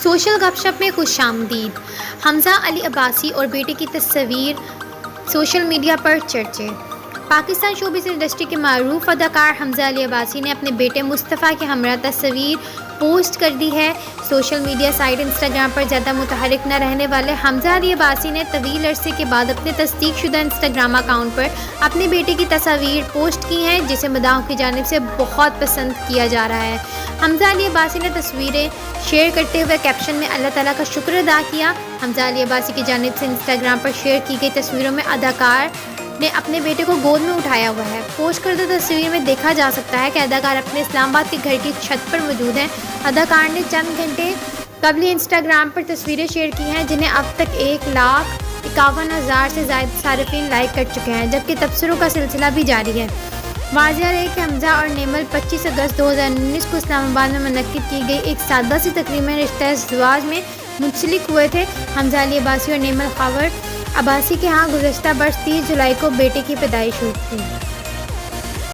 Social گپ شپ میں خوش آمدید. حمزہ علی عباسی اور بیٹے کی تصویر سوشل میڈیا پر چرچے. پاکستان شوبز انڈسٹری کے معروف اداکار حمزہ علی عباسی نے اپنے بیٹے مصطفیٰ کے ہمراہ تصویر پوسٹ کر دی ہے. سوشل میڈیا سائٹ انسٹاگرام پر زیادہ متحرک نہ رہنے والے حمزہ علی عباسی نے طویل عرصے کے بعد اپنے تصدیق شدہ انسٹاگرام اکاؤنٹ پر اپنے بیٹے کی تصاویر پوسٹ کی ہیں، جسے مداحوں کی جانب سے بہت پسند کیا جا رہا ہے. حمزہ علی عباسی نے تصویریں شیئر کرتے ہوئے کیپشن میں اللہ تعالیٰ کا شکر ادا کیا. حمزہ علی عباسی کی جانب سے انسٹاگرام پر شیئر کی گئی تصویروں میں اداکار نے اپنے بیٹے کو گود میں اٹھایا ہوا ہے. پوسٹ کردہ تصویر میں دیکھا جا سکتا ہے کہ اداکار اپنے اسلام آباد کے گھر کی چھت پر موجود ہیں. اداکار نے چند گھنٹے قبل انسٹاگرام پر تصویریں شیئر کی ہیں، جنہیں اب تک 1,51,000 سے زائد صارفین لائک کر چکے ہیں، جبکہ تبصروں کا سلسلہ بھی جاری ہے. واضح رہے کہ حمزہ اور نیمل 25 اگست 2019 کو اسلام آباد میں منعقد کی گئی ایک سادہ سی تقریب میں رشتہ ازدواج میں منسلک ہوئے تھے. حمزہ علی عباسی اور نیمل خاور عباسی کے ہاں گزشتہ برس 30 جولائی کو بیٹے کی پیدائش ہوئی تھی.